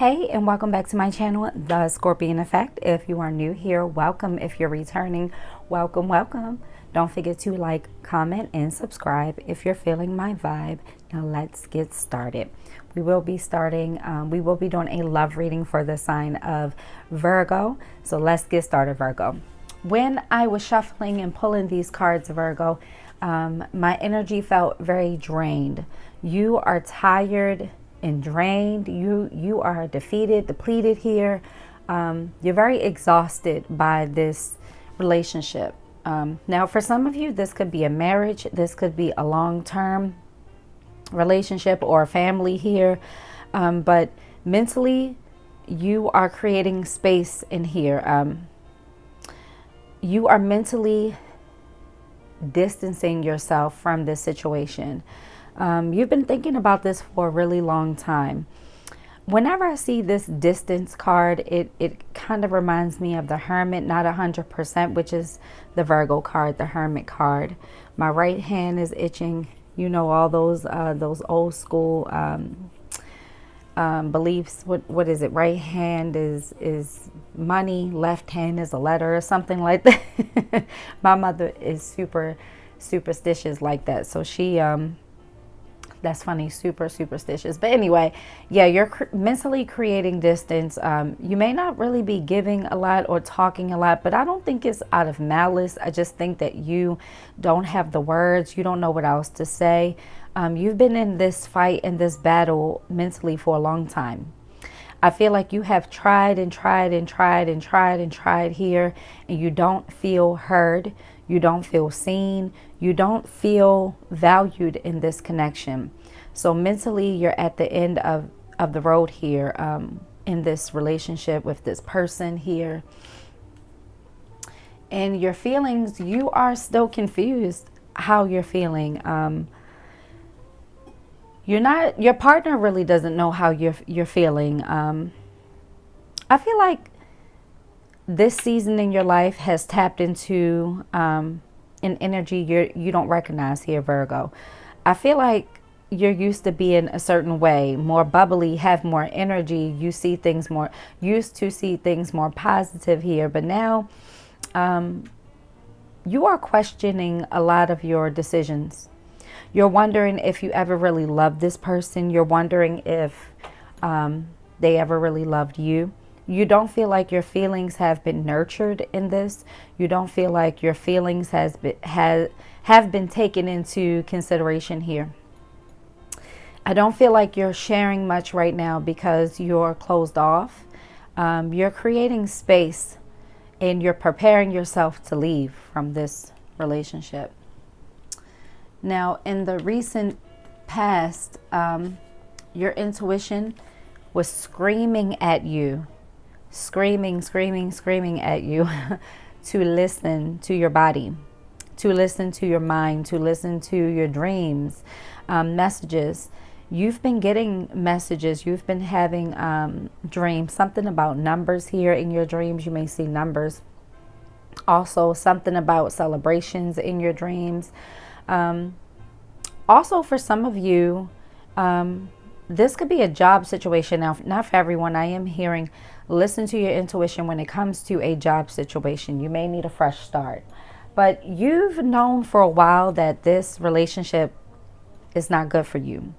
Hey, and welcome back to my channel, The Scorpion Effect. If you are new here, welcome. If you're returning, welcome. Don't forget to like, comment, and subscribe if you're feeling my vibe. Now let's get started. We will be doing a love reading for the sign of Virgo. So let's get started, Virgo. When I was shuffling and pulling these cards, Virgo, my energy felt very drained. You are tired and drained. You are defeated, depleted here. You're very exhausted by this relationship. Now, for some of you, this could be a marriage. This could be a long-term relationship or a family here. But mentally, you are creating space in here. You are mentally distancing yourself from this situation. You've been thinking about this for a really long time. Whenever I see this distance card, it kind of reminds me of the Hermit, not 100%, which is the Virgo card, the Hermit card. My right hand is itching. You know, all those old school beliefs. What is it? Right hand is money, left hand is a letter or something like that. My mother is super superstitious like that. So she that's funny, super superstitious. But anyway, yeah, you're mentally creating distance. You may not really be giving a lot or talking a lot, but I don't think it's out of malice. I just think that you don't have the words. You don't know what else to say. You've been in this fight and this battle mentally for a long time. I feel like you have tried and tried and tried and tried and tried here, and you don't feel heard. You don't feel seen. You don't feel valued in this connection. So mentally, you're at the end of the road here in this relationship with this person here. And your feelings, you are still confused how you're feeling. Your partner really doesn't know how you're feeling. I feel like this season in your life has tapped into an energy you don't recognize here, Virgo. I feel like you're used to being a certain way, more bubbly, have more energy. You see things more, used to see things more positive here. But now you are questioning a lot of your decisions. You're wondering if you ever really loved this person. You're wondering if they ever really loved you. You don't feel like your feelings have been nurtured in this. You don't feel like your feelings have been taken into consideration here. I don't feel like you're sharing much right now because you're closed off. You're creating space and you're preparing yourself to leave from this relationship. Now, in the recent past, your intuition was screaming at you. Screaming at you to listen to your body, to listen to your mind, to listen to your dreams, messages. You've been getting messages. You've been having dreams, something about numbers here in your dreams. You may see numbers. Also, something about celebrations in your dreams. Also, for some of you, this could be a job situation. Now, not for everyone. I am hearing, listen to your intuition when it comes to a job situation. You may need a fresh start. But you've known for a while that this relationship is not good for you.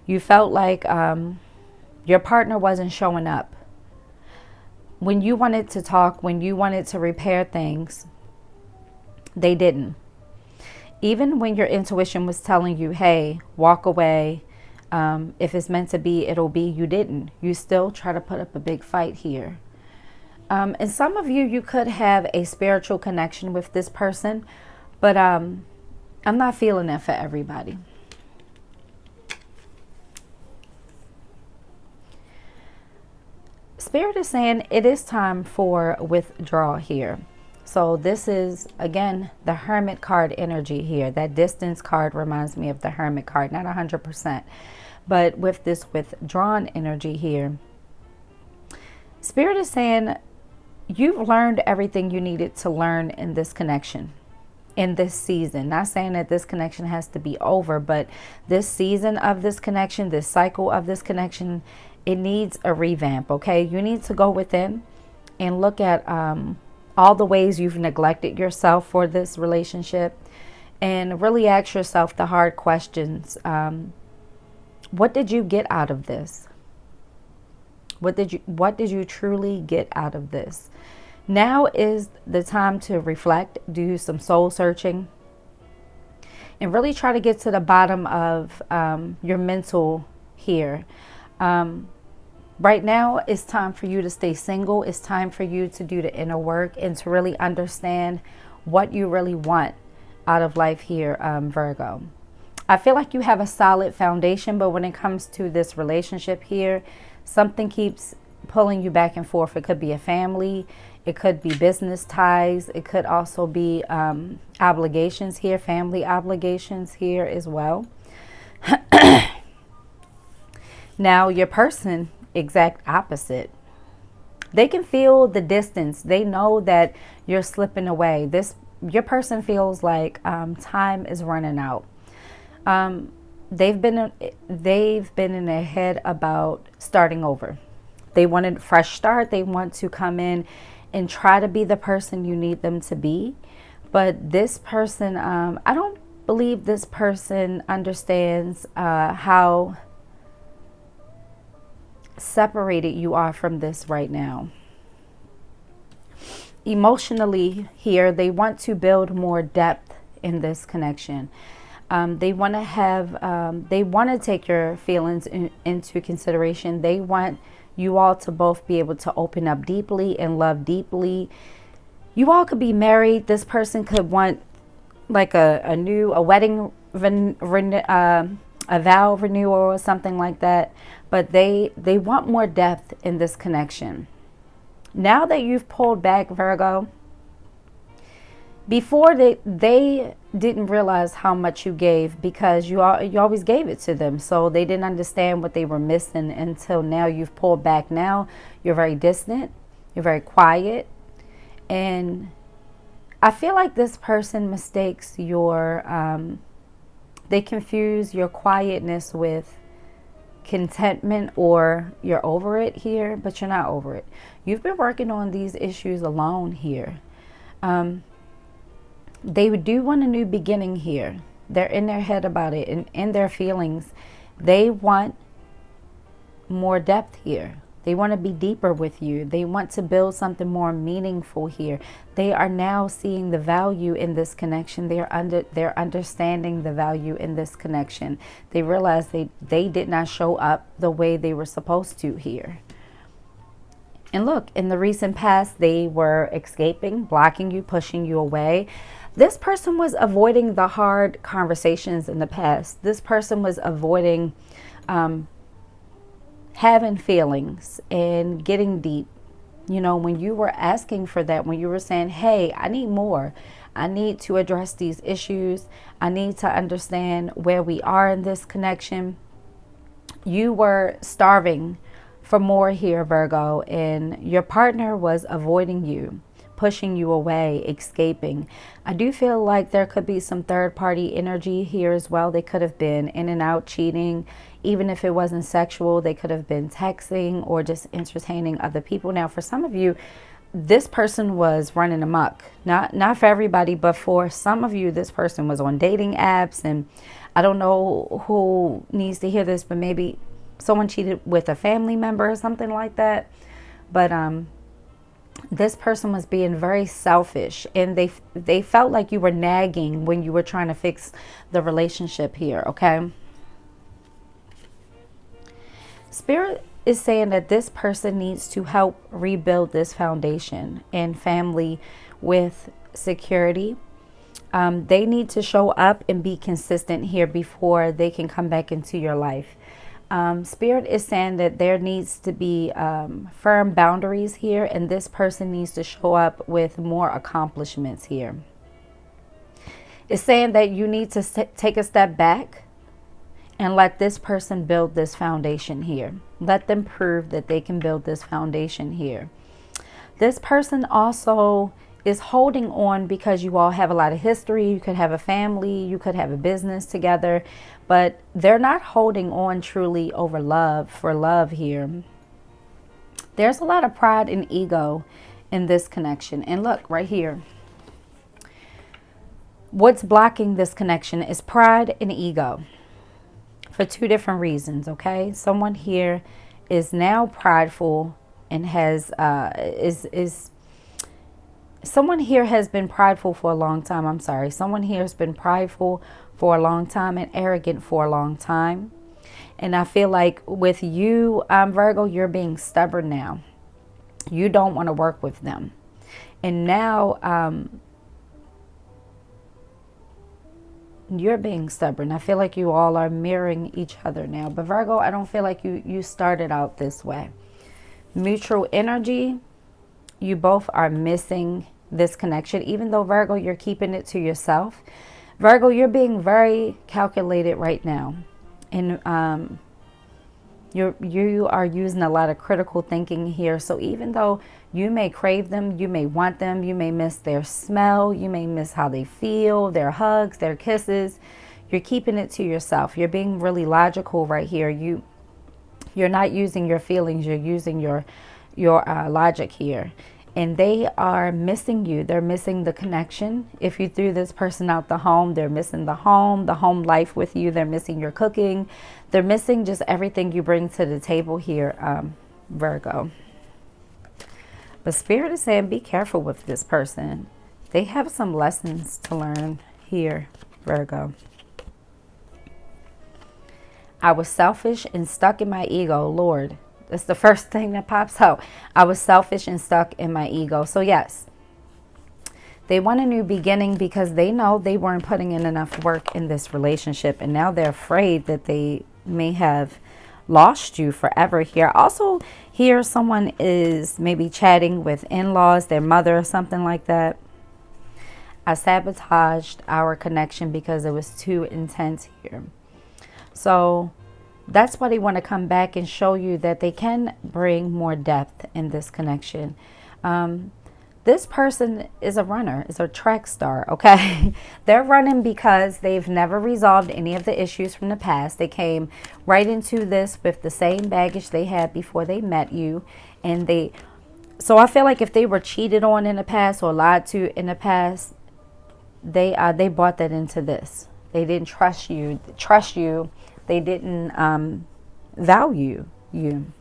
You felt like your partner wasn't showing up. When you wanted to talk, when you wanted to repair things, they didn't. Even when your intuition was telling you, hey, walk away. If it's meant to be, it'll be. You didn't. You still try to put up a big fight here. And some of you could have a spiritual connection with this person, but I'm not feeling that for everybody. Spirit is saying it is time for withdrawal here. So this is, again, the Hermit card energy here. That distance card reminds me of the Hermit card, not 100%. But with this withdrawn energy here, Spirit is saying you've learned everything you needed to learn in this connection, in this season. Not saying that this connection has to be over, but this season of this connection, this cycle of this connection it needs a revamp, okay? You need to go within and look at all the ways you've neglected yourself for this relationship, and really ask yourself the hard questions. What did you get out of this? What did you truly get out of this? Now is the time to reflect, do some soul searching, and really try to get to the bottom of your mental here. Right now, it's time for you to stay single. It's time for you to do the inner work and to really understand what you really want out of life here, Virgo. I feel like you have a solid foundation, but when it comes to this relationship here, something keeps pulling you back and forth. It could be a family. It could be business ties. It could also be obligations here, family obligations here as well. Now, your person, exact opposite. They can feel the distance. They know that you're slipping away. Your person feels like time is running out. They've been in their head about starting over. They want a fresh start. They want to come in and try to be the person you need them to be. But this person, I don't believe this person understands how separated you are from this right now. Emotionally here, they want to build more depth in this connection. They want to take your feelings into consideration. They want you all to both be able to open up deeply and love deeply. You all could be married. This person could want like a wedding, a vow renewal or something like that. But they want more depth in this connection. Now that you've pulled back, Virgo, before they didn't realize how much you gave because you always gave it to them. So they didn't understand what they were missing until now you've pulled back. Now you're very distant. You're very quiet. And I feel like this person mistakes they confuse your quietness with contentment, or you're over it here, but you're not over it. You've been working on these issues alone here. They do want a new beginning here. They're in their head about it and in their feelings. They want more depth here. They want to be deeper with you. They want to build something more meaningful here. They are now seeing the value in this connection. They're understanding the value in this connection. They realize they did not show up the way they were supposed to here. And look, in the recent past, they were escaping, blocking you, pushing you away. This person was avoiding the hard conversations in the past. This person was avoiding having feelings and getting deep. You know, when you were asking for that, when you were saying, hey, I need more. I need to address these issues. I need to understand where we are in this connection. You were starving for more here, Virgo, and your partner was avoiding you, pushing you away, escaping. I do feel like there could be some third-party energy here as well. They could have been in and out cheating. Even if it wasn't sexual, they could have been texting or just entertaining other people. Now, for some of you, this person was running amok. Not for everybody, but for some of you, this person was on dating apps. And I don't know who needs to hear this, but maybe someone cheated with a family member or something like that. But this person was being very selfish, and they felt like you were nagging when you were trying to fix the relationship here, okay? Spirit is saying that this person needs to help rebuild this foundation and family with security. They need to show up and be consistent here before they can come back into your life. Spirit is saying that there needs to be firm boundaries here, and this person needs to show up with more accomplishments here. It's saying that you need to take a step back and let this person build this foundation here. Let them prove that they can build this foundation here. This person also is holding on because you all have a lot of history. You could have a family, you could have a business together, but they're not holding on truly over love, for love here. There's a lot of pride and ego in this connection. And look right here. What's blocking this connection is pride and ego for two different reasons, okay? Someone here is now prideful and has someone here has been prideful for a long time. I'm sorry. Someone here has been prideful for a long time and arrogant for a long time. And I feel like with you, Virgo, you're being stubborn now. You don't want to work with them. And now you're being stubborn. I feel like you all are mirroring each other now. But Virgo, I don't feel like you started out this way. Mutual energy, you both are missing this connection. Even though, Virgo, you're keeping it to yourself. Virgo, you're being very calculated right now. And you are using a lot of critical thinking here. So even though you may crave them, you may want them, you may miss their smell, you may miss how they feel, their hugs, their kisses, you're keeping it to yourself. You're being really logical right here. You're not using your feelings, you're using your logic here. And they are missing you. They're missing the connection. If you threw this person out the home, they're missing the home life with you. They're missing your cooking. They're missing just everything you bring to the table here, Virgo. But Spirit is saying be careful with this person. They have some lessons to learn here, Virgo. I was selfish and stuck in my ego, Lord. That's the first thing that pops out. I was selfish and stuck in my ego. So yes, they want a new beginning because they know they weren't putting in enough work in this relationship. And now they're afraid that they may have lost you forever here. Also, here someone is maybe chatting with in-laws, their mother or something like that. I sabotaged our connection because it was too intense here. So that's why they want to come back and show you that they can bring more depth in this connection. This person is a runner, is a track star, okay? They're running because they've never resolved any of the issues from the past. They came right into this with the same baggage they had before they met you. And so I feel like if they were cheated on in the past or lied to in the past, they brought that into this. They didn't trust you. They didn't value you.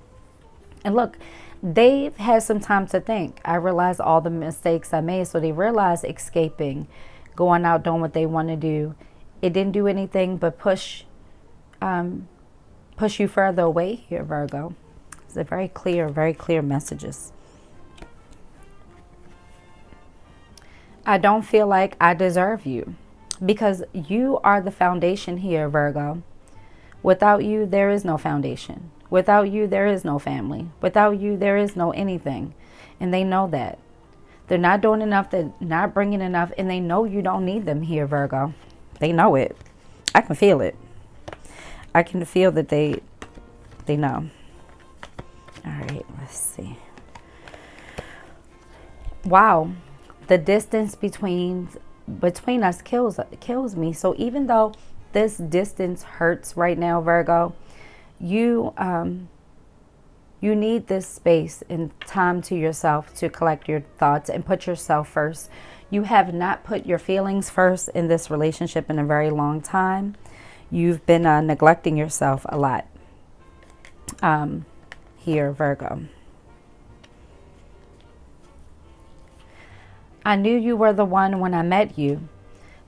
And look, they've had some time to think. I realized all the mistakes I made. So they realized escaping, going out, doing what they want to do. It didn't do anything but push you further away here, Virgo. It's a very clear messages. I don't feel like I deserve you because you are the foundation here, Virgo. Without you, there is no foundation. Without you, there is no family. Without you, there is no anything. And they know that. They're not doing enough. They're not bringing enough. And they know you don't need them here, Virgo. They know it. I can feel it. I can feel that they know. All right, let's see. Wow. The distance between us kills me. So even though this distance hurts right now, Virgo, you need this space and time to yourself to collect your thoughts and put yourself first. You have not put your feelings first in this relationship in a very long time. You've been neglecting yourself a lot here, Virgo. I knew you were the one when I met you.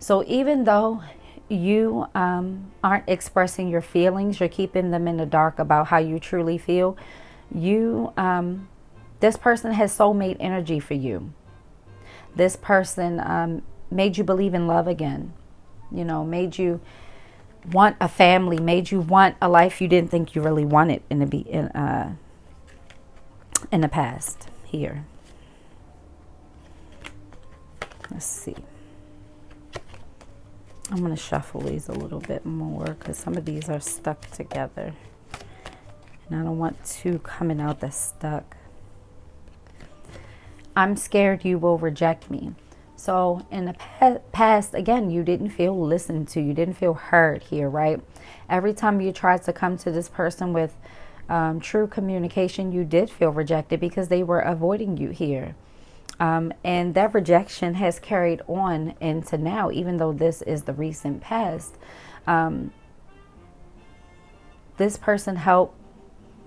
So even though you aren't expressing your feelings, you're keeping them in the dark about how you truly feel, this person has soulmate energy for you. This person made you believe in love again, made you want a family, made you want a life you didn't think you really wanted in the past here. Let's see. I'm going to shuffle these a little bit more because some of these are stuck together. And I don't want two coming out that's stuck. I'm scared you will reject me. So in the past, again, you didn't feel listened to. You didn't feel heard here, right? Every time you tried to come to this person with true communication, you did feel rejected because they were avoiding you here. And that rejection has carried on into now, even though this is the recent past. This person helped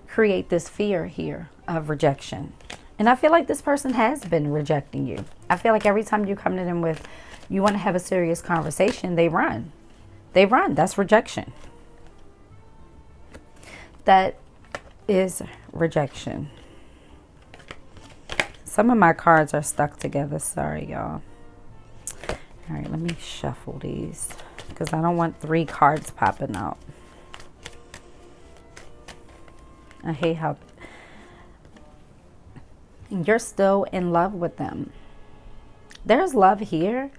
create this fear here of rejection. And I feel like this person has been rejecting you. I feel like every time you come to them with, you want to have a serious conversation, they run. They run. That's rejection. That is rejection. Some of my cards are stuck together. Sorry, y'all. All right, let me shuffle these because I don't want 3 cards popping out. I hate how you're still in love with them. There's love here,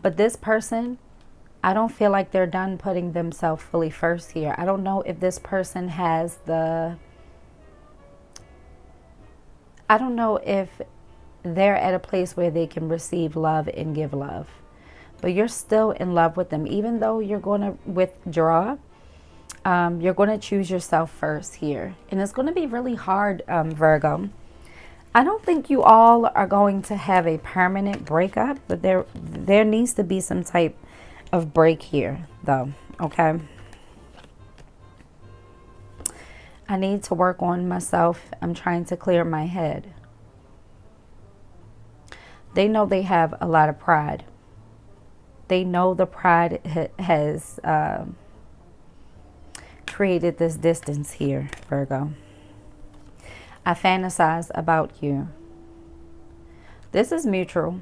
but this person, I don't feel like they're done putting themselves fully first here. I don't know if this person has I don't know if they're at a place where they can receive love and give love. But you're still in love with them. Even though you're going to withdraw, you're going to choose yourself first here. And it's going to be really hard, Virgo. I don't think you all are going to have a permanent breakup, but there needs to be some type of break here, though, okay? I need to work on myself. I'm trying to clear my head. They know they have a lot of pride. They know the pride has created this distance here, Virgo. I fantasize about you. This is mutual.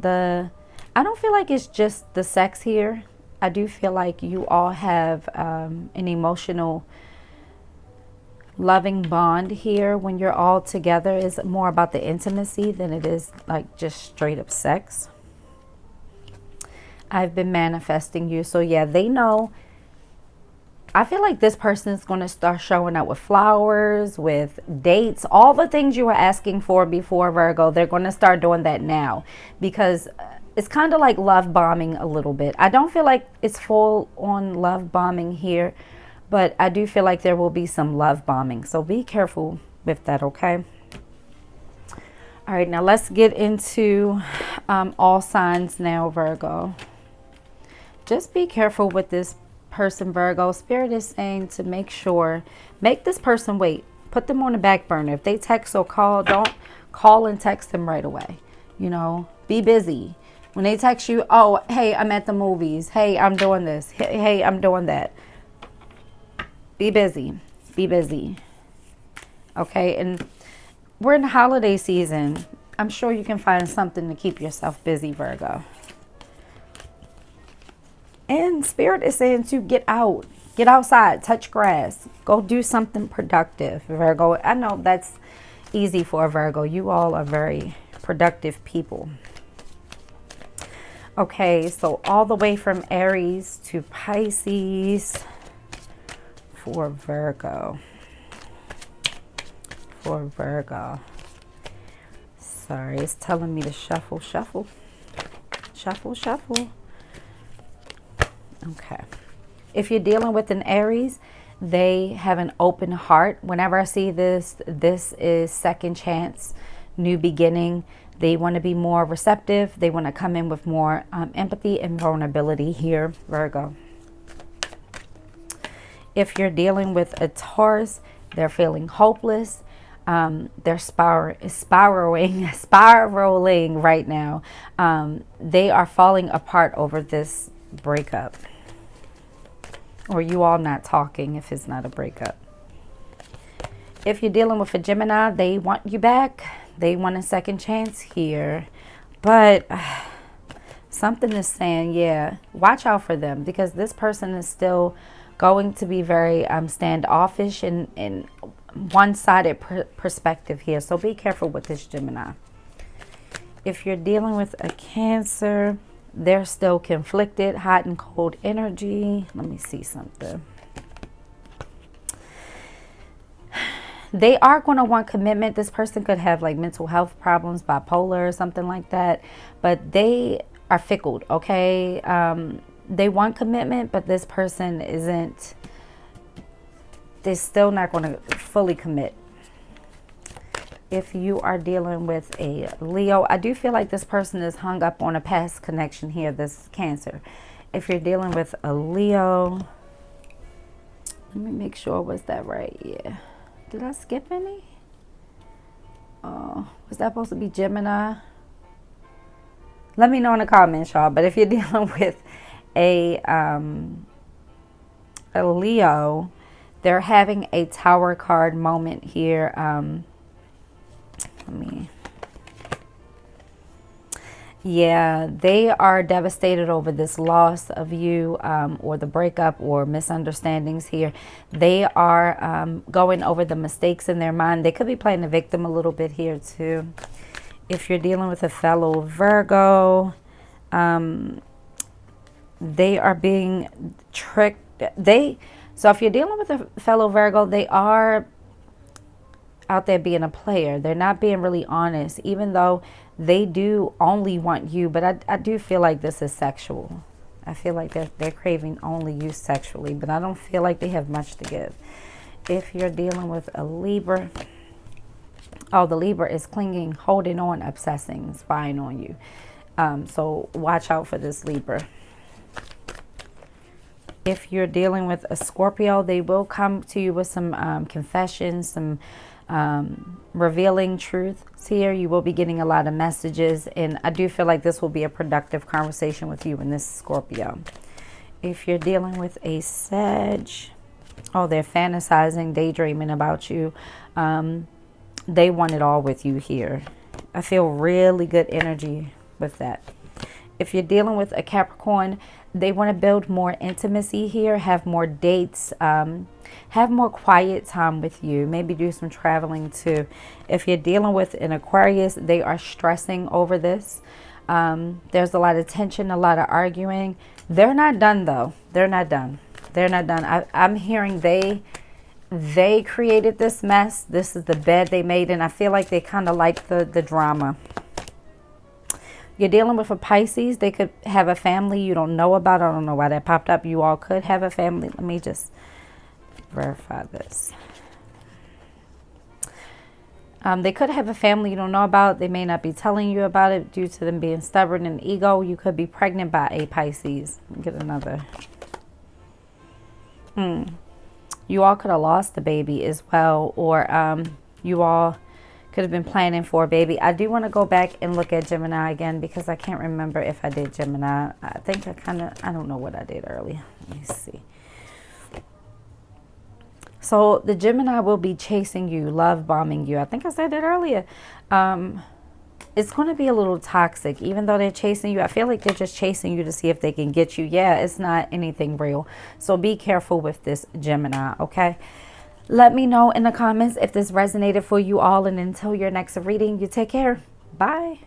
I don't feel like it's just the sex here. I do feel like you all have an emotional loving bond here when you're all together. Is more about the intimacy than it is like just straight up sex. I've been manifesting you. So yeah, they know. I feel like this person is going to start showing up with flowers, with dates, all the things you were asking for before, Virgo. They're going to start doing that now because it's kind of like love bombing a little bit. I don't feel like it's full on love bombing here, but I do feel like there will be some love bombing. So be careful with that, okay? All right, now let's get into all signs now, Virgo. Just be careful with this person, Virgo. Spirit is saying to make this person wait. Put them on the back burner. If they text or call, don't call and text them right away. You know, be busy. When they text you, oh, hey, I'm at the movies. Hey, I'm doing this. Hey, I'm doing that. Be busy. Be busy. Okay, and we're in the holiday season. I'm sure you can find something to keep yourself busy, Virgo. And Spirit is saying to get out. Get outside. Touch grass. Go do something productive, Virgo. I know that's easy for a Virgo. You all are very productive people. Okay, so all the way from Aries to Pisces for Virgo. For Virgo. Sorry, it's telling me to shuffle, shuffle. Shuffle, shuffle. Okay. If you're dealing with an Aries, they have an open heart. Whenever I see this is second chance, new beginning. They want to be more receptive. They want to come in with more empathy and vulnerability here, Virgo. If you're dealing with a Taurus, they're feeling hopeless. They're spiraling right now. They are falling apart over this breakup. Or you all not talking if it's not a breakup. If you're dealing with a Gemini, they want you back. They want a second chance here. But something is saying, yeah, watch out for them. Because this person is still going to be very standoffish and one-sided perspective here. So be careful with this Gemini. If you're dealing with a Cancer, they're still conflicted, hot and cold energy. Let me see something. They are going to want commitment. This person could have like mental health problems, bipolar or something like that, but they are fickle, okay? They want commitment, but this person isn't, they're still not going to fully commit. If you are dealing with a Leo, I do feel like this person is hung up on a past connection here, this Cancer. If you're dealing with a Leo, let me make sure, was that right? Yeah. Did I skip any? Oh, was that supposed to be Gemini? Let me know in the comments, y'all. But if you're dealing with a Leo, they're having a Tower card moment here. Yeah, they are devastated over this loss of you, or the breakup or misunderstandings here. They are going over the mistakes in their mind. They could be playing the victim a little bit here too. If you're dealing with a fellow Virgo, they are being tricked. So if you're dealing with a fellow Virgo, they are out there being a player. They're not being really honest, even though they do only want you. But I do feel like this is sexual. I feel like they're craving only you sexually, but I don't feel like they have much to give. If you're dealing with a Libra, oh, the Libra is clinging, holding on, obsessing, spying on you. So watch out for this Libra. If you're dealing with a Scorpio, they will come to you with some confessions, some revealing truths here. You will be getting a lot of messages, and I do feel like this will be a productive conversation with you and this Scorpio. If you're dealing with a Sag, oh, they're fantasizing, daydreaming about you. They want it all with you here. I feel really good energy with that. If you're dealing with a Capricorn, they want to build more intimacy here, have more dates, have more quiet time with you, maybe do some traveling too. If you're dealing with an Aquarius, they are stressing over this. There's a lot of tension, a lot of arguing. They're not done though. They're not done. They're not done. I'm hearing they created this mess. This is the bed they made, and I feel like they kind of like the drama. You're dealing with a Pisces. They could have a family you don't know about. I don't know why that popped up. You all could have a family. Let me just verify this. They could have a family you don't know about. They may not be telling you about it due to them being stubborn and ego. You could be pregnant by a Pisces. Get another. You all could have lost the baby as well, or you all could have been planning for a baby. I do want to go back and look at Gemini again because I can't remember if I did Gemini. I think I don't know what I did earlier. Let me see. So the Gemini will be chasing you, love bombing you. I think I said that earlier. It's going to be a little toxic. Even though they're chasing you, I feel like they're just chasing you to see if they can get you. Yeah, it's not anything real. So be careful with this Gemini, okay? Let me know in the comments if this resonated for you all. And until your next reading, you take care. Bye.